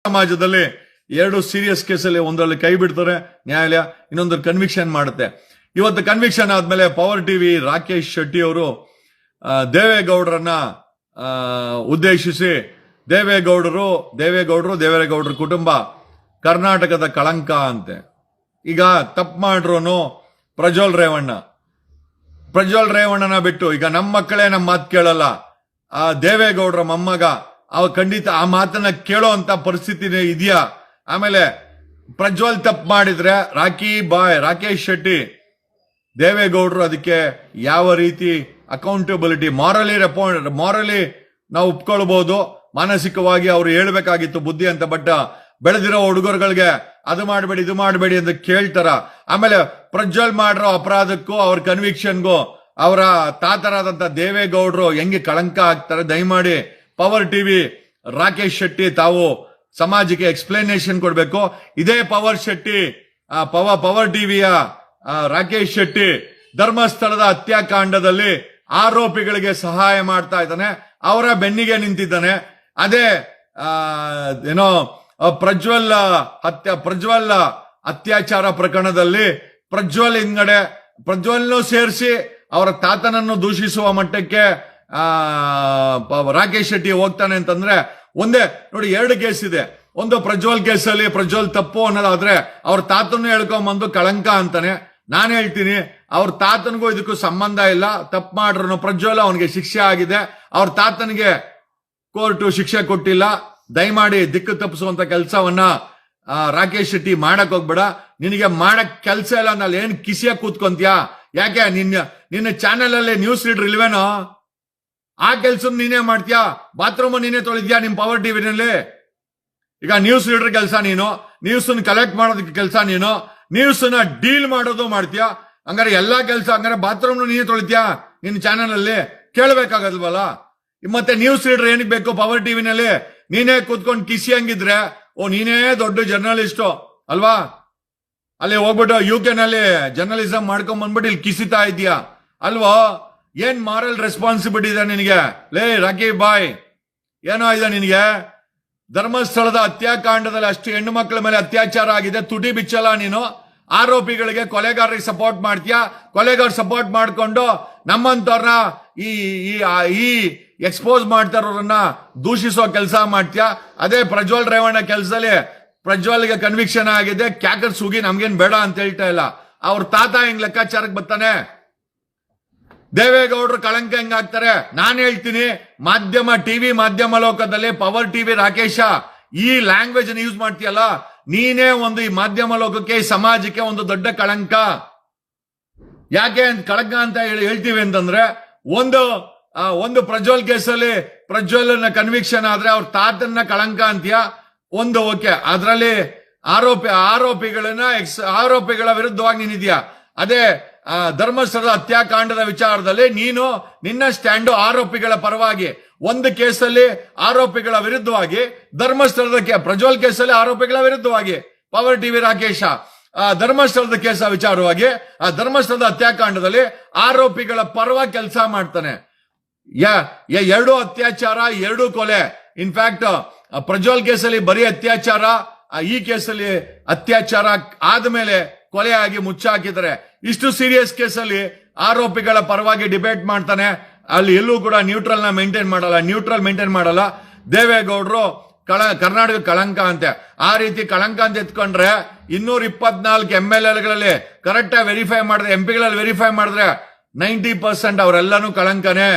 ಸಮಾಜದಲ್ಲಿ ಎರಡು ಸೀರಿಯಸ್ ಕೇಸಲ್ಲಿ ಒಂದರಲ್ಲಿ ಕೈ ಬಿಡ್ತಾರೆ ನ್ಯಾಯಾಲಯ, ಇನ್ನೊಂದು ಕನ್ವಿಕ್ಷನ್ ಮಾಡುತ್ತೆ. ಇವತ್ತು ಕನ್ವಿಕ್ಷನ್ ಆದ್ಮೇಲೆ ಪವರ್ ಟಿವಿ ರಾಕೇಶ್ ಶೆಟ್ಟಿ ಅವರು ದೇವೇಗೌಡರನ್ನ ಉದ್ದೇಶಿಸಿ ದೇವೇಗೌಡರು ಕುಟುಂಬ ಕರ್ನಾಟಕದ ಕಳಂಕ ಅಂತೆ. ಈಗ ತಪ್ಪು ಮಾಡ್ರೋನು ಪ್ರಜ್ವಲ್ ರೇವಣ್ಣನ ಬಿಟ್ಟು ಈಗ ನಮ್ಮ ಮಕ್ಕಳೇ ನಮ್ಮ ಮಾತು ಕೇಳಲ್ಲ, ಆ ದೇವೇಗೌಡರ ಮೊಮ್ಮಗ ಅವ ಖಂಡಿತ ಆ ಮಾತನ್ನ ಕೇಳೋ ಅಂತ ಪರಿಸ್ಥಿತಿ ಇದೆಯಾ? ಆಮೇಲೆ ಪ್ರಜ್ವಲ್ ತಪ್ಪು ಮಾಡಿದ್ರೆ ರಾಕೇಶ್ ಶೆಟ್ಟಿ ದೇವೇಗೌಡರು ಅದಕ್ಕೆ ಯಾವ ರೀತಿ ಅಕೌಂಟಬಿಲಿಟಿ ಮಾರಲಿ ನಾವು ಒಪ್ಕೊಳ್ಬಹುದು, ಮಾನಸಿಕವಾಗಿ ಅವ್ರು ಹೇಳ್ಬೇಕಾಗಿತ್ತು ಬುದ್ಧಿ ಅಂತ. ಬಟ್ ಬೆಳೆದಿರೋ ಹುಡುಗರುಗಳಿಗೆ ಅದು ಮಾಡಬೇಡಿ ಇದು ಮಾಡಬೇಡಿ ಅಂತ ಕೇಳ್ತಾರ. ಆಮೇಲೆ ಪ್ರಜ್ವಲ್ ಮಾಡಿರೋ ಅಪರಾಧಕ್ಕೂ ಅವ್ರ ಕನ್ವಿಕ್ಷನ್ಗೂ ಅವರ ತಾತರಾದಂತ ದೇವೇಗೌಡರು ಹೆಂಗೆ ಕಳಂಕ ಆಗ್ತಾರೆ? ದಯಮಾಡಿ ಪವರ್ ಟಿವಿ ರಾಕೇಶ್ ಶೆಟ್ಟಿ ತಾವು ಸಮಾಜಕ್ಕೆ ಎಕ್ಸ್ಪ್ಲನೇಷನ್ ಕೊಡ್ಬೇಕು. ಇದೇ ಪವರ್ ಟಿವಿಯ ರಾಕೇಶ್ ಶೆಟ್ಟಿ ಧರ್ಮಸ್ಥಳದ ಹತ್ಯಾಕಾಂಡದಲ್ಲಿ ಆರೋಪಿಗಳಿಗೆ ಸಹಾಯ ಮಾಡ್ತಾ ಇದ್ದಾನೆ, ಅವರ ಬೆನ್ನಿಗೆ ನಿಂತಿದ್ದಾನೆ. ಅದೇ ಪ್ರಜ್ವಲ್ ಅತ್ಯಾಚಾರ ಪ್ರಕರಣದಲ್ಲಿ ಪ್ರಜ್ವಲ್ನೂ ಸೇರಿಸಿ ಅವರ ತಾತನನ್ನು ದೂಷಿಸುವ ಮಟ್ಟಕ್ಕೆ ರಾಕೇಶ್ ಶೆಟ್ಟಿ ಹೋಗ್ತಾನೆ ಅಂತಂದ್ರೆ ಒಂದೇ ನೋಡಿ, ಎರಡು ಕೇಸ್ ಇದೆ. ಒಂದು ಪ್ರಜ್ವಲ್ ಕೇಸಲ್ಲಿ ಪ್ರಜ್ವಲ್ ತಪ್ಪು ಅನ್ನೋದಾದ್ರೆ ಅವ್ರ ತಾತನ್ನು ಹೇಳ್ಕೊಂಬಂದು ಕಳಂಕ ಅಂತಾನೆ. ನಾನು ಹೇಳ್ತೀನಿ ಅವ್ರ ತಾತನಿಗೂ ಇದಕ್ಕೂ ಸಂಬಂಧ ಇಲ್ಲ. ತಪ್ಪು ಮಾಡ್ರು ಪ್ರಜ್ವಲ್ ಅವನಿಗೆ ಶಿಕ್ಷೆ ಆಗಿದೆ, ಅವ್ರ ತಾತನಿಗೆ ಕೋರ್ಟು ಶಿಕ್ಷೆ ಕೊಟ್ಟಿಲ್ಲ. ದಯಮಾಡಿ ದಿಕ್ಕು ತಪ್ಪಿಸುವಂತ ಕೆಲಸವನ್ನ ರಾಕೇಶ್ ಶೆಟ್ಟಿ ಮಾಡಕ್ ಹೋಗ್ಬೇಡ. ನಿನಗೆ ಮಾಡಕ್ ಕೆಲಸ ಇಲ್ಲ ಅಂದ್ರೆ ಏನ್ ಕಿಸಿಯ ಕೂತ್ಕೊಂತೀಯಾ? ಯಾಕೆ ನಿನ್ನ ಚಾನೆಲ್ ಅಲ್ಲಿ ನ್ಯೂಸ್ ರೀಡರ್ ಇಲ್ವೇನೋ? ಆ ಕೆಲ್ಸ ನೀನೇ ಮಾಡ್ತೀಯಾ? ಬಾತ್ರೂಮ್ ನೀನೇ ತೊಳಿದ್ಯಾ ನಿಮ್ ಪವರ್ ಟಿವಿನಲ್ಲಿ? ಈಗ ನ್ಯೂಸ್ ರೀಡರ್ ಕೆಲಸ ನೀನು, ನ್ಯೂಸ್ ಕಲೆಕ್ಟ್ ಮಾಡೋದಕ್ಕೆ ಕೆಲಸ ನೀನು, ನ್ಯೂಸ್ ನ ಡೀಲ್ ಮಾಡೋದು ಮಾಡ್ತೀಯಾ. ಹಂಗಾರೆ ಎಲ್ಲಾ ಕೆಲಸ ಹಂಗಾರೆ ಬಾತ್ರೂಮ್ ನೀನೇ ತೊಳಿದ್ಯಾ ನಿನ್ನ ಚಾನೆಲ್ ಅಲ್ಲಿ? ಕೇಳಬೇಕಾಗಲ್ವಲ್ಲ. ಮತ್ತೆ ನ್ಯೂಸ್ ರೀಡರ್ ಏನಕ್ಕೆ ಬೇಕು ಪವರ್ ಟಿವಿನಲ್ಲಿ? ನೀನೇ ಕೂತ್ಕೊಂಡು ಕಿಸಿ ಹಂಗಿದ್ರೆ ನೀನೇ ದೊಡ್ಡ ಜರ್ನಲಿಸ್ಟು ಅಲ್ವಾ? ಅಲ್ಲಿ ಹೋಗ್ಬಿಟ್ಟು UK ನಲ್ಲಿ ಜರ್ನಲಿಸಂ ಮಾಡ್ಕೊಂಡ್ ಬಂದ್ಬಿಟ್ಟು ಇಲ್ಲಿ ಕಿಸಿತಾ ಇದೀಯಾ ಅಲ್ವಾ? ಏನ್ ಮಾರಲ್ ರೆಸ್ಪಾನ್ಸಿಬಿಲಿಟಿ ಇದೆ ನಿನಗೆ? ಲೇ ರಾಕಿ ಬಾಯ್, ಏನೋ ಇದೆ ನಿನಗೆ? ಧರ್ಮಸ್ಥಳದ ಹತ್ಯಾಕಾಂಡದಲ್ಲಿ ಅಷ್ಟು ಹೆಣ್ಣು ಮಕ್ಕಳ ಮೇಲೆ ಅತ್ಯಾಚಾರ ಆಗಿದೆ, ತುಟಿ ಬಿಚ್ಚಲ್ಲ ನೀನು. ಆರೋಪಿಗಳಿಗೆ ಕೊಲೆಗಾರರಿಗೆ ಸಪೋರ್ಟ್ ಮಾಡ್ತೀಯಾ. ಕೊಲೆಗಾರ ಸಪೋರ್ಟ್ ಮಾಡ್ಕೊಂಡು ನಮ್ಮಂತವ್ರನ್ನ ಈ ಎಕ್ಸ್ಪೋಸ್ ಮಾಡ್ತಾ ಇರೋರನ್ನ ದೂಷಿಸೋ ಕೆಲಸ ಮಾಡ್ತೀಯಾ. ಅದೇ ಪ್ರಜ್ವಲ್ ರೇವಣ್ಣ ಕೆಲಸದಲ್ಲಿ ಪ್ರಜ್ವಲ್ಗೆ ಕನ್ವಿಕ್ಷನ್ ಆಗಿದೆ, ಕ್ಯಾಕರ್ ಸುಗಿ ನಮ್ಗೇನ್ ಬೇಡ ಅಂತ ಹೇಳ್ತಾ ಇಲ್ಲ. ಅವ್ರ ತಾತ ಹೆಂಗ್ ಲೆಕ್ಕಾಚಾರಕ್ಕೆ ಬರ್ತಾನೆ? ದೇವೇಗೌಡರು ಕಳಂಕ ಹೆಂಗಾಗ್ತಾರೆ? ನಾನು ಹೇಳ್ತೀನಿ, ಟಿವಿ ಮಾಧ್ಯಮ ಲೋಕದಲ್ಲಿ ಪವರ್ ಟಿವಿ ರಾಕೇಶ ಈ ಲ್ಯಾಂಗ್ವೇಜ್ ಅನ್ನು ಯೂಸ್ ಮಾಡ್ತೀಯಲ್ಲ, ನೀನೇ ಒಂದು ಈ ಮಾಧ್ಯಮ ಲೋಕಕ್ಕೆ ಈ ಸಮಾಜಕ್ಕೆ ಒಂದು ದೊಡ್ಡ ಕಳಂಕ. ಯಾಕೆ ಕಳಂಕ ಅಂತ ಹೇಳ್ತೀವಿ ಅಂತಂದ್ರೆ, ಒಂದು ಪ್ರಜ್ವಲ್ ಕೇಸಲ್ಲಿ ಪ್ರಜ್ವಲ್ ಕನ್ವಿಕ್ಷನ್ ಆದ್ರೆ ಅವ್ರ ತಾತನ್ನ ಕಳಂಕ ಅಂತೀಯ. ಒಂದು ಓಕೆ, ಅದರಲ್ಲಿ ಆರೋಪಿಗಳ ವಿರುದ್ಧವಾಗಿ ನೀನಿದ್ಯಾ. ಅದೇ ಧರ್ಮಸ್ಥಳದ ಹತ್ಯಾಕಾಂಡದ ವಿಚಾರದಲ್ಲಿ ನಿನ್ನ ಸ್ಟ್ಯಾಂಡು ಆರೋಪಿಗಳ ಪರವಾಗಿ. ಒಂದು ಕೇಸಲ್ಲಿ ಆರೋಪಿಗಳ ವಿರುದ್ಧವಾಗಿ, ಪ್ರಜ್ವಲ್ ಕೇಸಲ್ಲಿ ಆರೋಪಿಗಳ ವಿರುದ್ಧವಾಗಿ ಪವರ್ ಟಿವಿ ರಾಕೇಶ ಧರ್ಮಸ್ಥಳದ ಕೇಸ ವಿಚಾರವಾಗಿ ಧರ್ಮಸ್ಥಳದ ಹತ್ಯಾಕಾಂಡದಲ್ಲಿ ಆರೋಪಿಗಳ ಪರವಾಗಿ ಕೆಲಸ ಮಾಡ್ತಾನೆ. ಎರಡು ಅತ್ಯಾಚಾರ, ಎರಡು ಕೊಲೆ. ಇನ್ಫ್ಯಾಕ್ಟ್ ಪ್ರಜ್ವಲ್ ಕೇಸಲ್ಲಿ ಬರೀ ಅತ್ಯಾಚಾರ, ಈ ಕೇಸಲ್ಲಿ ಅತ್ಯಾಚಾರ ಆದ್ಮೇಲೆ ಕೊಲೆಯಾಗಿ ಮುಚ್ಚಾಕಿದ್ದಾರೆ. ಇಷ್ಟು ಸೀರಿಯಸ್ ಕೇಸಲ್ಲಿ ಆರೋಪಿಗಳ ಪರವಾಗಿ ಡಿಬೇಟ್ ಮಾಡ್ತಾನೆ. ಅಲ್ಲಿ ಎಲ್ಲೂ ಕೂಡ ನ್ಯೂಟ್ರಲ್ ಮೇಂಟೈನ್ ಮಾಡಲ್ಲ. ದೇವೇಗೌಡರು ಕರ್ನಾಟಕ ಕಳಂಕ ಅಂತೆ. ಆ ರೀತಿ ಕಳಂಕ ಅಂತ ಎತ್ಕೊಂಡ್ರೆ 224 MLAಗಳಲ್ಲಿ ಕರೆಕ್ಟ್ ವೆರಿಫೈ ಮಾಡಿದ್ರೆ, MP ಗಳಲ್ಲಿ ವೆರಿಫೈ ಮಾಡಿದ್ರೆ 90% ಅವರೆಲ್ಲಾನು ಕಳಂಕನೇ.